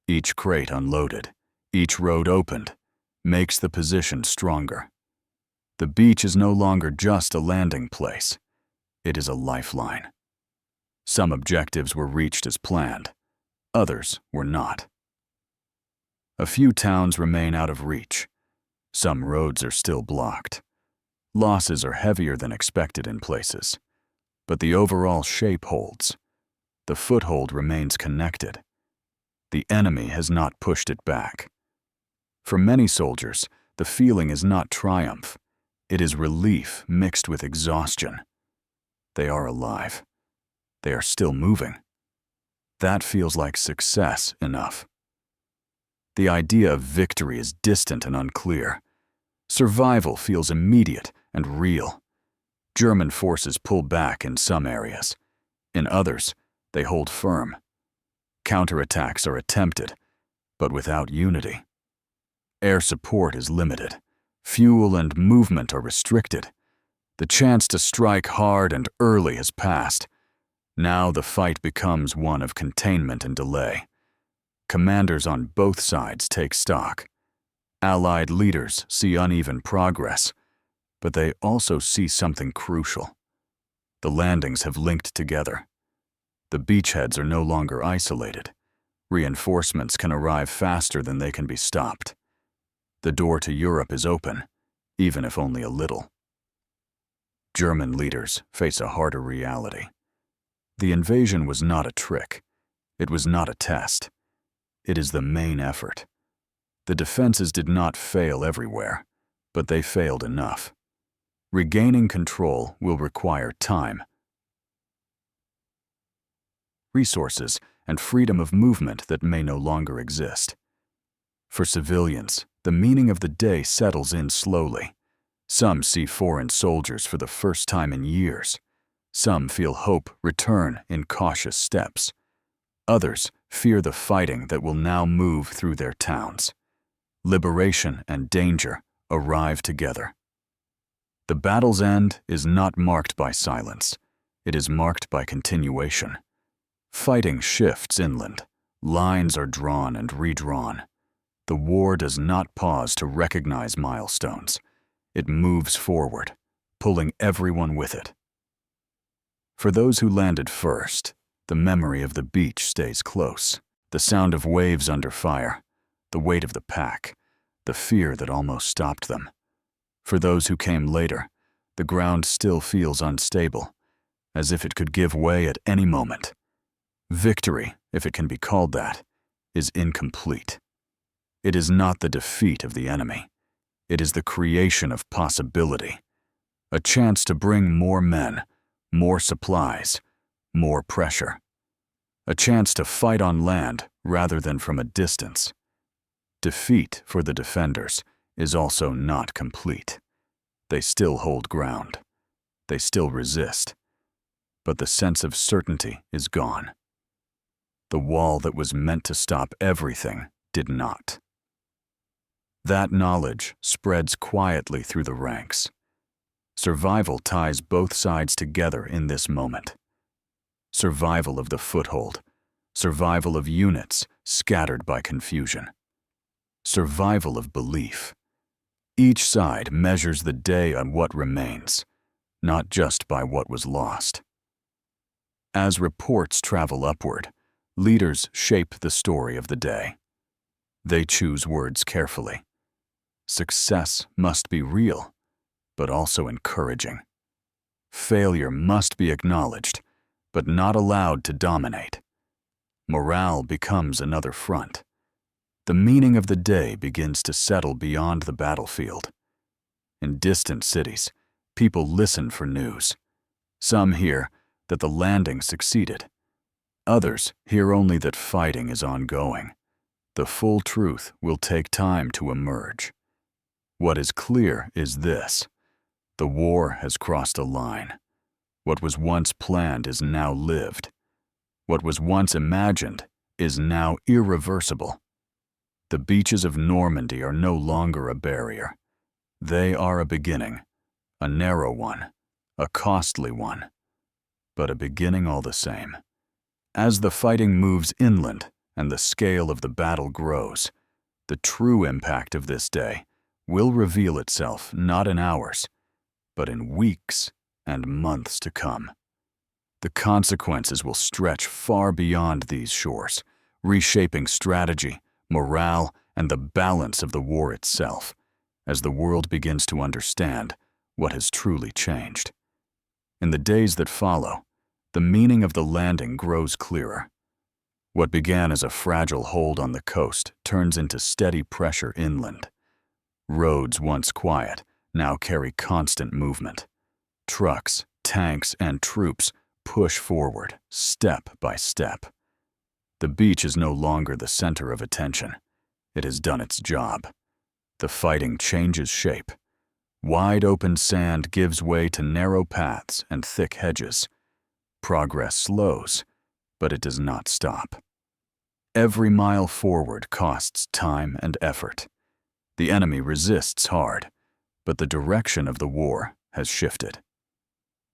Each crate unloaded, each road opened, makes the position stronger. The beach is no longer just a landing place. It is a lifeline. Some objectives were reached as planned. Others were not. A few towns remain out of reach. Some roads are still blocked. Losses are heavier than expected in places, but the overall shape holds. The foothold remains connected. The enemy has not pushed it back. For many soldiers, the feeling is not triumph. It is relief mixed with exhaustion. They are alive. They are still moving. That feels like success enough. The idea of victory is distant and unclear. Survival feels immediate and real. German forces pull back in some areas. In others, they hold firm. Counterattacks are attempted, but without unity. Air support is limited. Fuel and movement are restricted. The chance to strike hard and early has passed. Now the fight becomes one of containment and delay. Commanders on both sides take stock. Allied leaders see uneven progress, but they also see something crucial. The landings have linked together. The beachheads are no longer isolated. Reinforcements can arrive faster than they can be stopped. The door to Europe is open, even if only a little. German leaders face a harder reality. The invasion was not a trick. It was not a test. It is the main effort. The defenses did not fail everywhere, but they failed enough. Regaining control will require time, resources, and freedom of movement that may no longer exist. For civilians, the meaning of the day settles in slowly. Some see foreign soldiers for the first time in years. Some feel hope return in cautious steps. Others fear the fighting that will now move through their towns. Liberation and danger arrive together. The battle's end is not marked by silence. It is marked by continuation. Fighting shifts inland. Lines are drawn and redrawn. The war does not pause to recognize milestones. It moves forward, pulling everyone with it. For those who landed first, the memory of the beach stays close. The sound of waves under fire, the weight of the pack, the fear that almost stopped them. For those who came later, the ground still feels unstable, as if it could give way at any moment. Victory, if it can be called that, is incomplete. It is not the defeat of the enemy. It is the creation of possibility. A chance to bring more men, more supplies, more pressure. A chance to fight on land rather than from a distance. Defeat for the defenders is also not complete. They still hold ground. They still resist. But the sense of certainty is gone. The wall that was meant to stop everything did not. That knowledge spreads quietly through the ranks. Survival ties both sides together in this moment. Survival of the foothold, survival of units scattered by confusion. survival of belief. Each side measures the day on what remains, not just by what was lost. As reports travel upward, leaders shape the story of the day. They choose words carefully. Success must be real, but also encouraging. Failure must be acknowledged, but not allowed to dominate. Morale becomes another front. The meaning of the day begins to settle beyond the battlefield. In distant cities, people listen for news. Some hear that the landing succeeded. Others hear only that fighting is ongoing. The full truth will take time to emerge. What is clear is this: the war has crossed a line. What was once planned is now lived. What was once imagined is now irreversible. The beaches of Normandy are no longer a barrier. They are a beginning, a narrow one, a costly one, but a beginning all the same. As the fighting moves inland and the scale of the battle grows, the true impact of this day will reveal itself not in hours, but in weeks and months to come. The consequences will stretch far beyond these shores, reshaping strategy, morale, and the balance of the war itself, as the world begins to understand what has truly changed. In the days that follow, the meaning of the landing grows clearer. What began as a fragile hold on the coast turns into steady pressure inland. Roads once quiet now carry constant movement. Trucks, tanks, and troops push forward, step by step. The beach is no longer the center of attention. It has done its job. The fighting changes shape. Wide open sand gives way to narrow paths and thick hedges. Progress slows, but it does not stop. Every mile forward costs time and effort. The enemy resists hard, but the direction of the war has shifted.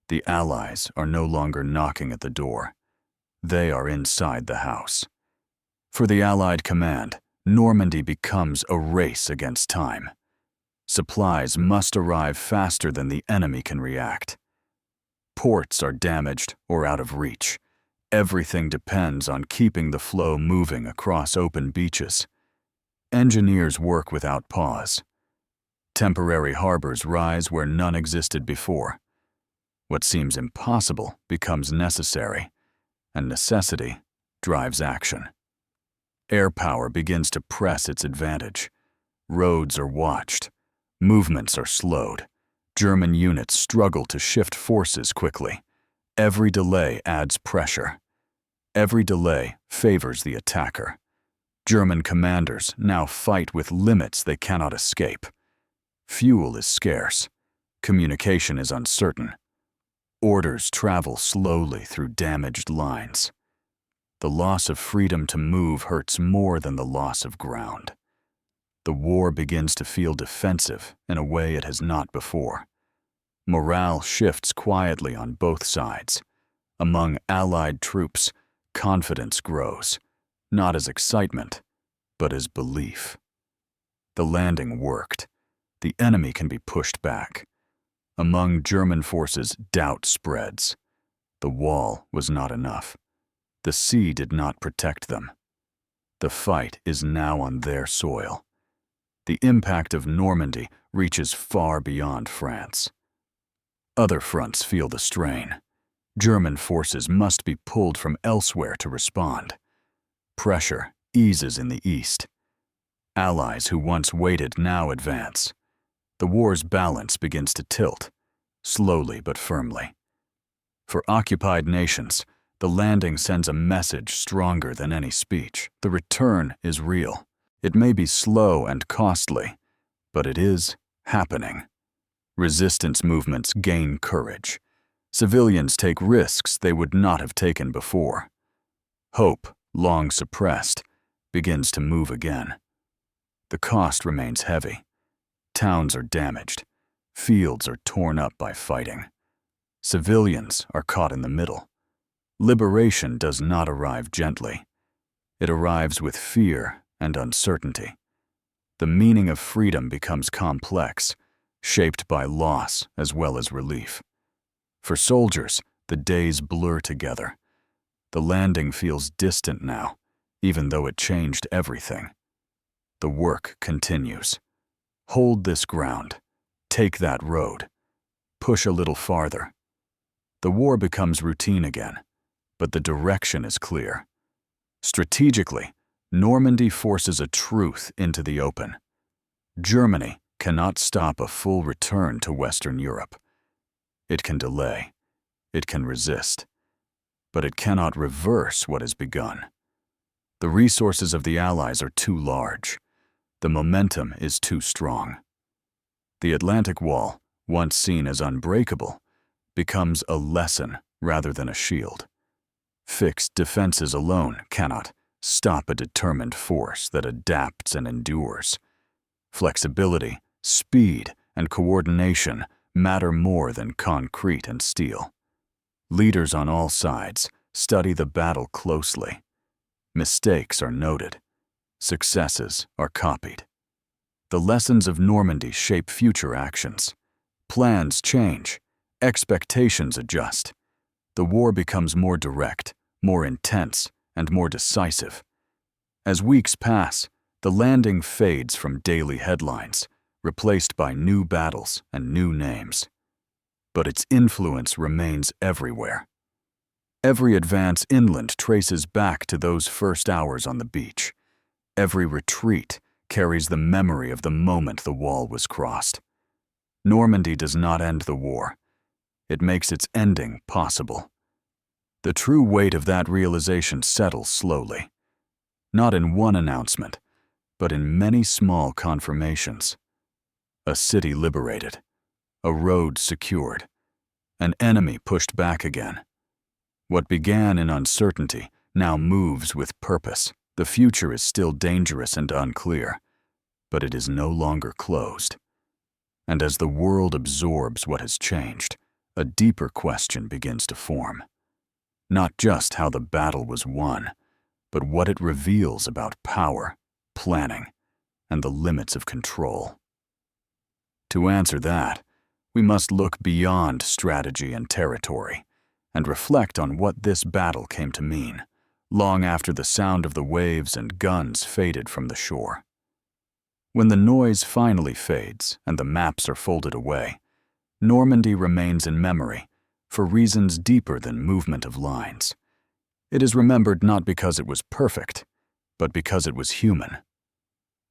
The Allies are no longer knocking at the door. They are inside the house. For the Allied command, Normandy becomes a race against time. Supplies must arrive faster than the enemy can react. Ports are damaged or out of reach. Everything depends on keeping the flow moving across open beaches. Engineers work without pause. Temporary harbors rise where none existed before. What seems impossible becomes necessary, and necessity drives action. Air power begins to press its advantage. Roads are watched. Movements are slowed. German units struggle to shift forces quickly. Every delay adds pressure. Every delay favors the attacker. German commanders now fight with limits they cannot escape. Fuel is scarce. Communication is uncertain. Orders travel slowly through damaged lines. The loss of freedom to move hurts more than the loss of ground. The war begins to feel defensive in a way it has not before. Morale shifts quietly on both sides. Among Allied troops, confidence grows, not as excitement, but as belief. The landing worked. The enemy can be pushed back. Among German forces, doubt spreads. The wall was not enough. The sea did not protect them. The fight is now on their soil. The impact of Normandy reaches far beyond France. Other fronts feel the strain. German forces must be pulled from elsewhere to respond. Pressure eases in the east. Allies who once waited now advance. The war's balance begins to tilt, slowly but firmly. For occupied nations, the landing sends a message stronger than any speech. The return is real. It may be slow and costly, but it is happening. Resistance movements gain courage. Civilians take risks they would not have taken before. Hope, long suppressed, begins to move again. The cost remains heavy. Towns are damaged. Fields are torn up by fighting. Civilians are caught in the middle. Liberation does not arrive gently. It arrives with fear and uncertainty. The meaning of freedom becomes complex, shaped by loss as well as relief. For soldiers, the days blur together. The landing feels distant now, even though it changed everything. The work continues. Hold this ground. Take that road. Push a little farther. The war becomes routine again, but the direction is clear. Strategically, Normandy forces a truth into the open. Germany cannot stop a full return to Western Europe. It can delay. It can resist. But it cannot reverse what has begun. The resources of the Allies are too large. The momentum is too strong. The Atlantic Wall, once seen as unbreakable, becomes a lesson rather than a shield. Fixed defenses alone cannot stop a determined force that adapts and endures. Flexibility, speed, and coordination matter more than concrete and steel. Leaders on all sides study the battle closely. Mistakes are noted. Successes are copied. The lessons of Normandy shape future actions. Plans change. Expectations adjust. The war becomes more direct, more intense, and more decisive. As weeks pass, the landing fades from daily headlines, replaced by new battles and new names. But its influence remains everywhere. Every advance inland traces back to those first hours on the beach. Every retreat carries the memory of the moment the wall was crossed. Normandy does not end the war. It makes its ending possible. The true weight of that realization settles slowly. Not in one announcement, but in many small confirmations. A city liberated. A road secured. An enemy pushed back again. What began in uncertainty now moves with purpose. The future is still dangerous and unclear, but it is no longer closed. And as the world absorbs what has changed, a deeper question begins to form. Not just how the battle was won, but what it reveals about power, planning, and the limits of control. To answer that, we must look beyond strategy and territory and reflect on what this battle came to mean, long after the sound of the waves and guns faded from the shore. When the noise finally fades and the maps are folded away, Normandy remains in memory for reasons deeper than movement of lines. It is remembered not because it was perfect, but because it was human.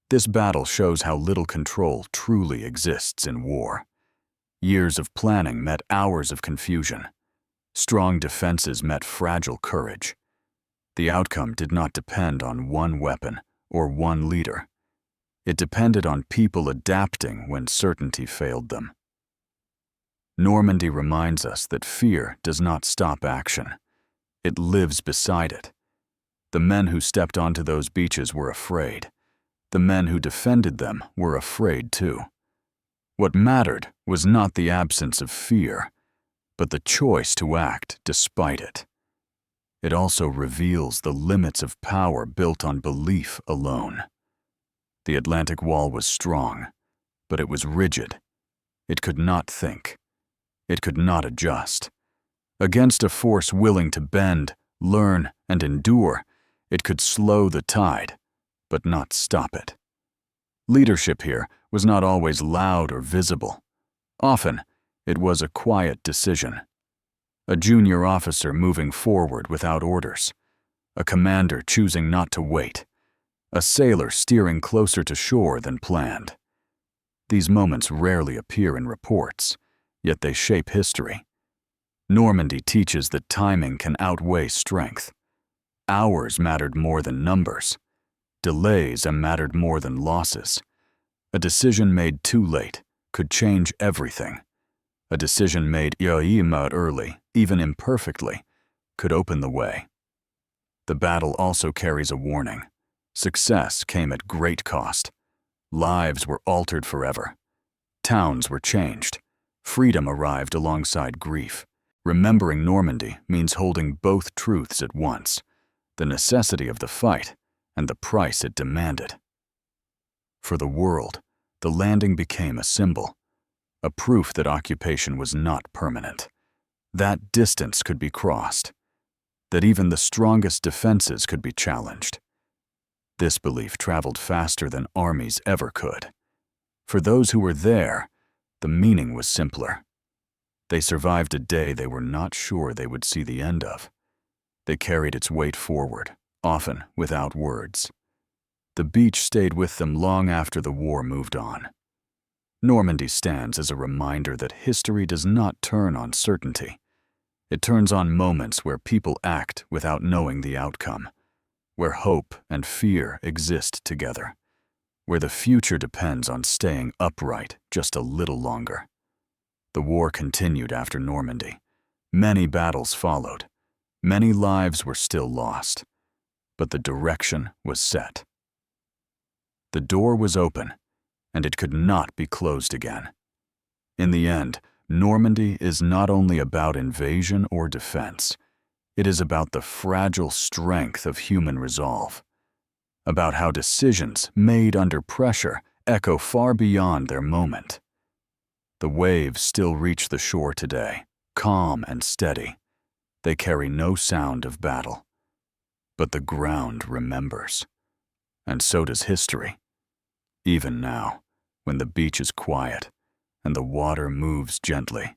This battle shows how little control truly exists in war. Years of planning met hours of confusion. Strong defenses met fragile courage. The outcome did not depend on one weapon or one leader. It depended on people adapting when certainty failed them. Normandy reminds us that fear does not stop action. It lives beside it. The men who stepped onto those beaches were afraid. The men who defended them were afraid too. What mattered was not the absence of fear, but the choice to act despite it. It also reveals the limits of power built on belief alone. The Atlantic Wall was strong, but it was rigid. It could not think. It could not adjust. Against a force willing to bend, learn, and endure, it could slow the tide, but not stop it. Leadership here was not always loud or visible. Often, it was a quiet decision. A junior officer moving forward without orders. A commander choosing not to wait. A sailor steering closer to shore than planned. These moments rarely appear in reports, yet they shape history. Normandy teaches that timing can outweigh strength. Hours mattered more than numbers. Delays mattered more than losses. A decision made too late could change everything. A decision made early, even imperfectly, could open the way. The battle also carries a warning. Success came at great cost. Lives were altered forever. Towns were changed. Freedom arrived alongside grief. Remembering Normandy means holding both truths at once, the necessity of the fight and the price it demanded. For the world, the landing became a symbol, a proof that occupation was not permanent. That distance could be crossed, that even the strongest defenses could be challenged. This belief traveled faster than armies ever could. For those who were there, the meaning was simpler. They survived a day they were not sure they would see the end of. They carried its weight forward, often without words. The beach stayed with them long after the war moved on. Normandy stands as a reminder that history does not turn on certainty. It turns on moments where people act without knowing the outcome, where hope and fear exist together, where the future depends on staying upright just a little longer. The war continued after Normandy. Many battles followed. Many lives were still lost. But the direction was set. The door was open, and it could not be closed again. In the end, Normandy is not only about invasion or defense. It is about the fragile strength of human resolve, about how decisions made under pressure echo far beyond their moment. The waves still reach the shore today, calm and steady. They carry no sound of battle. But the ground remembers. And so does history. Even now, when the beach is quiet and the water moves gently,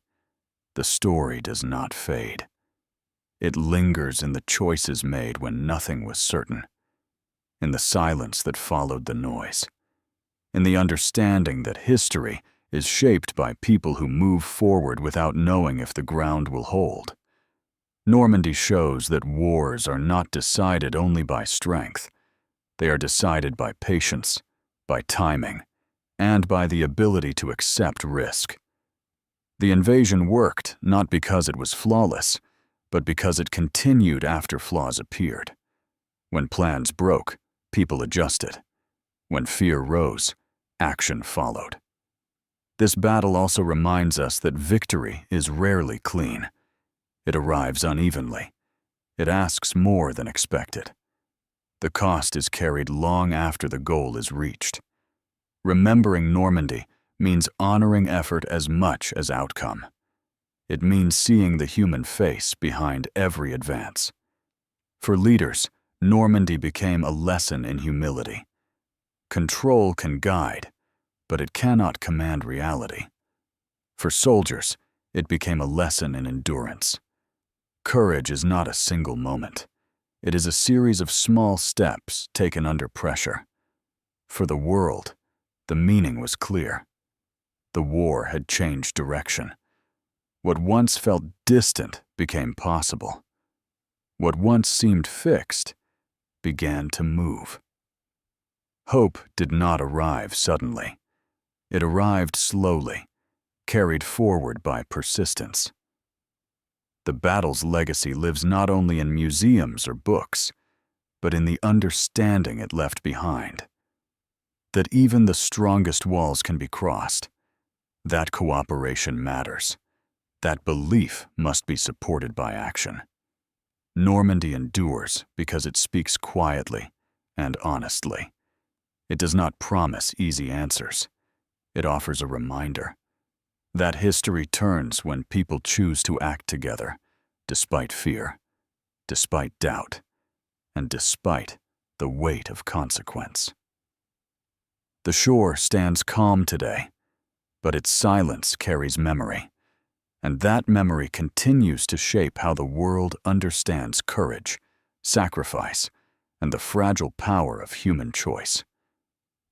the story does not fade. It lingers in the choices made when nothing was certain, in the silence that followed the noise, in the understanding that history is shaped by people who move forward without knowing if the ground will hold. Normandy shows that wars are not decided only by strength. They are decided by patience, by timing, and by the ability to accept risk. The invasion worked not because it was flawless, but because it continued after flaws appeared. When plans broke, people adjusted. When fear rose, action followed. This battle also reminds us that victory is rarely clean. It arrives unevenly. It asks more than expected. The cost is carried long after the goal is reached. Remembering Normandy means honoring effort as much as outcome. It means seeing the human face behind every advance. For leaders, Normandy became a lesson in humility. Control can guide, but it cannot command reality. For soldiers, it became a lesson in endurance. Courage is not a single moment. It is a series of small steps taken under pressure. For the world, the meaning was clear. The war had changed direction. What once felt distant became possible. What once seemed fixed began to move. Hope did not arrive suddenly. It arrived slowly, carried forward by persistence. The battle's legacy lives not only in museums or books, but in the understanding it left behind. That even the strongest walls can be crossed. That cooperation matters. That belief must be supported by action. Normandy endures because it speaks quietly and honestly. It does not promise easy answers. It offers a reminder that history turns when people choose to act together, despite fear, despite doubt, and despite the weight of consequence. The shore stands calm today, but its silence carries memory, and that memory continues to shape how the world understands courage, sacrifice, and the fragile power of human choice.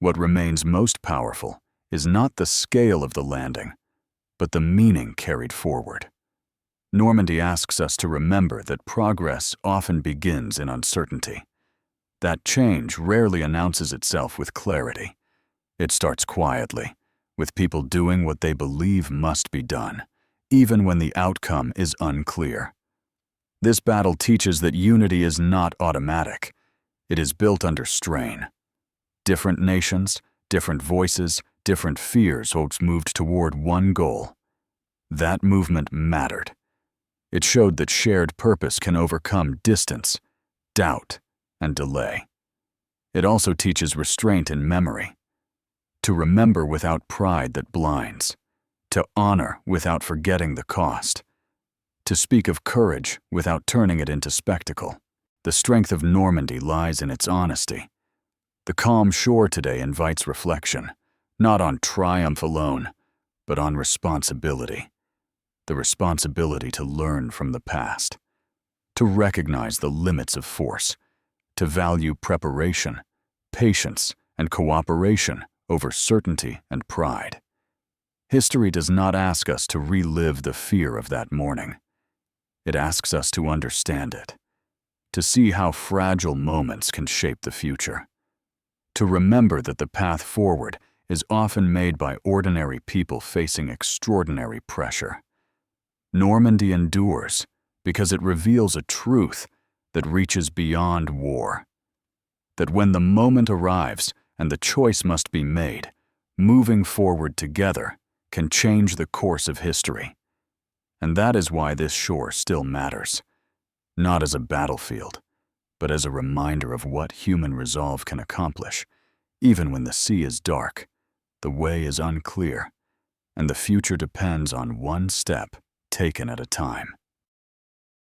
What remains most powerful is not the scale of the landing, but the meaning carried forward. Normandy asks us to remember that progress often begins in uncertainty. That change rarely announces itself with clarity. It starts quietly, with people doing what they believe must be done, even when the outcome is unclear. This battle teaches that unity is not automatic. It is built under strain. Different nations, different voices, different fears moved toward one goal. That movement mattered. It showed that shared purpose can overcome distance, doubt, and delay. It also teaches restraint in memory. to remember without pride that blinds, to honor without forgetting the cost, to speak of courage without turning it into spectacle. The strength of Normandy lies in its honesty. The calm shore today invites reflection, not on triumph alone, but on responsibility. The responsibility to learn from the past, to recognize the limits of force, to value preparation, patience, and cooperation over certainty and pride. History does not ask us to relive the fear of that morning. It asks us to understand it, to see how fragile moments can shape the future, to remember that the path forward is often made by ordinary people facing extraordinary pressure. Normandy endures because it reveals a truth that reaches beyond war. That when the moment arrives and the choice must be made, moving forward together can change the course of history. And that is why this shore still matters, not as a battlefield, but as a reminder of what human resolve can accomplish, even when the sea is dark, the way is unclear, and the future depends on one step taken at a time.